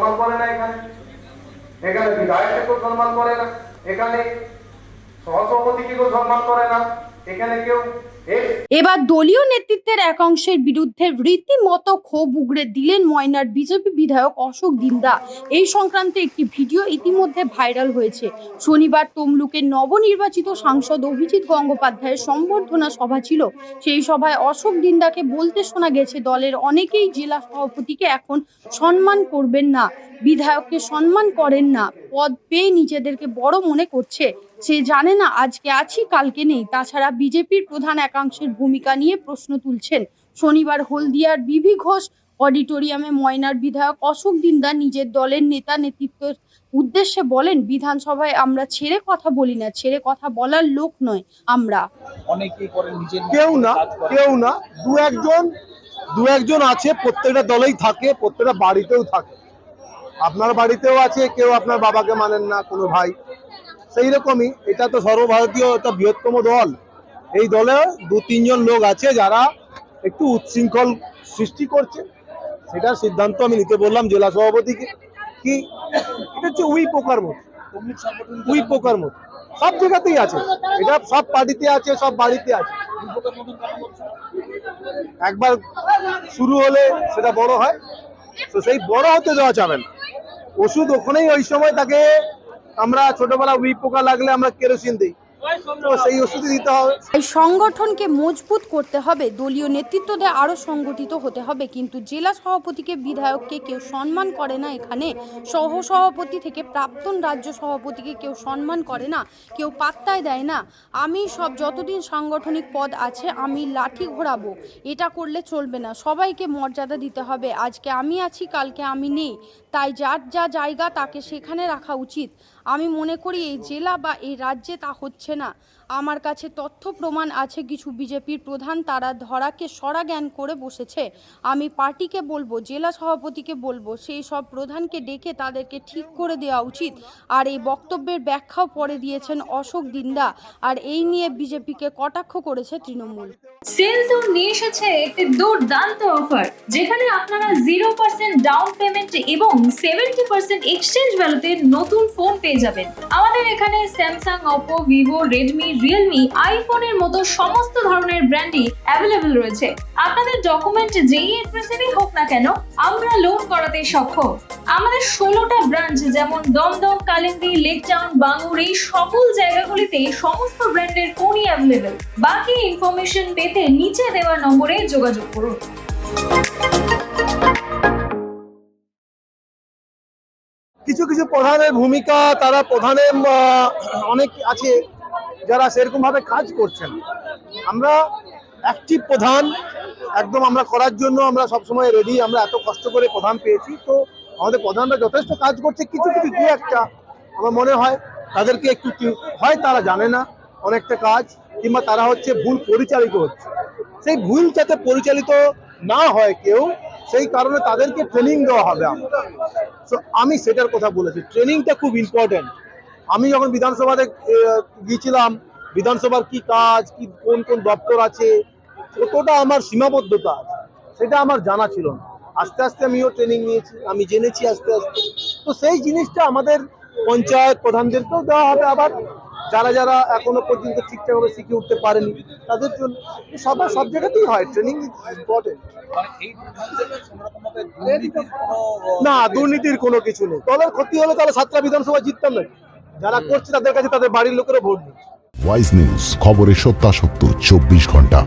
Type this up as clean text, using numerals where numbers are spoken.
সম্মান করে না, এখানে বিধায়ককে কেউ সম্মান করে না, এখানে সহসভাপতিকে কেউ সম্মান করে না, এখানে কেউ। এবার দলীয় নেতৃত্বের একাংশের বিরুদ্ধে রীতিমতো ক্ষোভ উগরে দিলেন ময়নার বিজেপি বিধায়ক অশোক দিন্দা। এই সংক্রান্তে একটি ভিডিও ইতিমধ্যে ভাইরাল হয়েছে। শনিবার তমলুকের নবনির্বাচিত সাংসদ অভিজিৎ গঙ্গোপাধ্যায়ের সম্বর্ধনা সভা ছিল। সেই সভায় অশোক দিন্দাকে বলতে শোনা গেছে, দলের অনেকেই জেলা সভাপতিকে এখন সম্মান করবেন না, বিধায়ককে সম্মান করেন না, পদ পেয়ে নিজেদেরকে বড় মনে করছে, সে জানে না আজকে আছি কালকে নেই। তাছাড়া বিজেপির প্রধান একাংশের ভূমিকা নিয়ে প্রশ্ন তুলছেন। শনিবার হলদিয়ার বিভি ঘোষ অডিটোরিয়ামে ময়নার বিধায়ক অশোক দিন্দা নিজের দলের নেতা নেতৃত্বের উদ্দেশ্যে বলেন, বিধানসভায় আমরা ছেড়ে কথা বলি না, ছেড়ে কথা বলার লোক নয় আমরা। অনেকেই করে নিজের কেউ না দু একজন আছে, প্রত্যেকটা দলেই থাকে, প্রত্যেকটা বাড়িতেও থাকে। আপনার বাড়িতেও আছে কেউ আপনার বাবাকে মানেন না, কোনো ভাই। সেই রকমই এটা তো সর্বভারতীয় একটা বৃহত্তম দল। এই দলে 2-3 জন লোক আছে যারা একটু উচ্ছৃঙ্খল সৃষ্টি করছে, সেটার সিদ্ধান্ত আমি নিতে বললাম জেলা সভাপতিকে। কি এটা হচ্ছে উই পোকার মতো সব জায়গাতেই আছে, এটা সব পার্টিতে আছে, সব বাড়িতে আছে। একবার শুরু হলে সেটা বড় হয়, তো সেই বড় হতে দেওয়া যাবে না। ওষুধ ওখানেই ওই সময় তাকে, আমরা ছোটবেলা উই পোকা লাগলে আমরা কেরোসিন দিই, তো সেই ওষুধই দিতে হবে। এই সংগঠনকে মজবুত করতে হবে, দলীয় নেতৃত্বদের আরো সংগঠিত হতে হবে। কিন্তু জেলা সভাপতিকে, বিধায়ককে কেউ সম্মান করে না, এখানে সহ সভাপতি থেকে প্রাক্তন রাজ্য সভাপতিকে কেউ সম্মান করে না, কেউ পাত্তাই দেয় না। আমি সব যতদিন সাংগঠনিক পদ আছে আমি লাঠি ঘোরাবো, এটা করলে চলবে না। সবাইকে মর্যাদা দিতে হবে। আজকে আমি আছি কালকে আমি নেই, তাই যার যা জায়গা তাকে সেখানে রাখা উচিত। আমি মনে করি এই জেলা বা এই রাজ্যে তা হচ্ছে না। আমার কাছে তথ্য প্রমাণ আছে, কিছু বিজেপির প্রধান তারা ধরাকে সরা জ্ঞান করে বসেছে। আমি পার্টিকে বলবো, জেলা সভাপতিকে বলবো, সেই সব প্রধানকে ডেকে তাদেরকে ঠিক করে দেওয়া উচিত। আর এই বক্তব্যের ব্যাখ্যাও পরে দিয়েছেন অশোক দিন্দা। আর এই নিয়ে বিজেপিকে কটাক্ষ করেছে তৃণমূল। সেলজোন নিয়ে এসেছে একটি দুর্দান্ত অফার, যেখানে আপনারা 0% ডাউন পেমেন্ট এবং 70% এক্সচেঞ্জ ভ্যালুতে নতুন ফোন পেয়ে যাবেন। আমাদের এখানে Samsung, Oppo, Vivo, Redmi, Realme, আইফোনের মতো সমস্ত ধরনের ব্র্যান্ডই অ্যাভেলেবল রয়েছে। আপনাদের ডকুমেন্ট যেই অ্যাড্রেসেরই হোক না কেন, আমরা লোন করাতে সক্ষম। আমাদের 16টা ব্রাঞ্চ, যেমন দমদম, কালিন্দী, লেক টাউন, বাঙ্গুর, এই সকল জায়গাগুলিতে সমস্ত ব্র্যান্ডের ফোনই অ্যাভেলেবল। বাকি ইনফরমেশন পেতে নিচে দেওয়া নম্বরে যোগাযোগ করুন। কিছু কিছু প্রধানের ভূমিকা, তারা প্রধানের অনেক আছে যারা সেরকম ভাবে কাজ করছেন। আমরা অ্যাক্টিভ প্রধান একদম আমরা করার জন্য আমরা সবসময় রেডি। আমরা এত কষ্ট করে প্রধান পেয়েছি, তো আমাদের প্রধানরা যথেষ্ট কাজ করছে। কিছু কিছু দু একটা আমার মনে হয় তাদেরকে একটু হয় তারা জানে না অনেকটা কাজ, কিংবা তারা হচ্ছে ভুল পরিচালিত হচ্ছে। সেই ভুল যাতে পরিচালিত না হয় কেউ, সেই কারণে তাদেরকে ট্রেনিং দেওয়া হবে। আমি সেটার কথা বলেছি, ট্রেনিংটা খুব ইম্পর্টেন্ট। আমি যখন বিধানসভাতে গিয়েছিলাম, বিধানসভার কি কাজ, কি কোন কোন দপ্তর আছে, কতটা আমার সীমাবদ্ধতা আছে, সেটা আমার জানা ছিল না। আস্তে আস্তে আমিও ট্রেনিং নিয়েছি, আমি জেনেছি আস্তে আস্তে। তো সেই জিনিসটা আমাদের পঞ্চায়েত প্রধানদেরকেও দেওয়া হবে। আবার যারা যারা এখনো পর্যন্ত ঠিকঠাকভাবে শিখে উঠতে পারেনি তাদের জন্য সব জায়গাতেই হয় ট্রেনিং, ইম্পর্টেন্ট। না, দুর্নীতির কোনো কিছু নেই। দলের ক্ষতি হলে তাহলে 7টা বিধানসভা জিততাম না। যারা করছে তাদের কাছে তাদের বাড়ির লোকেরা ভোট দিচ্ছে। ওয়াইজ নিউজ, খবরের সত্যাসত্য 24 ঘন্টা।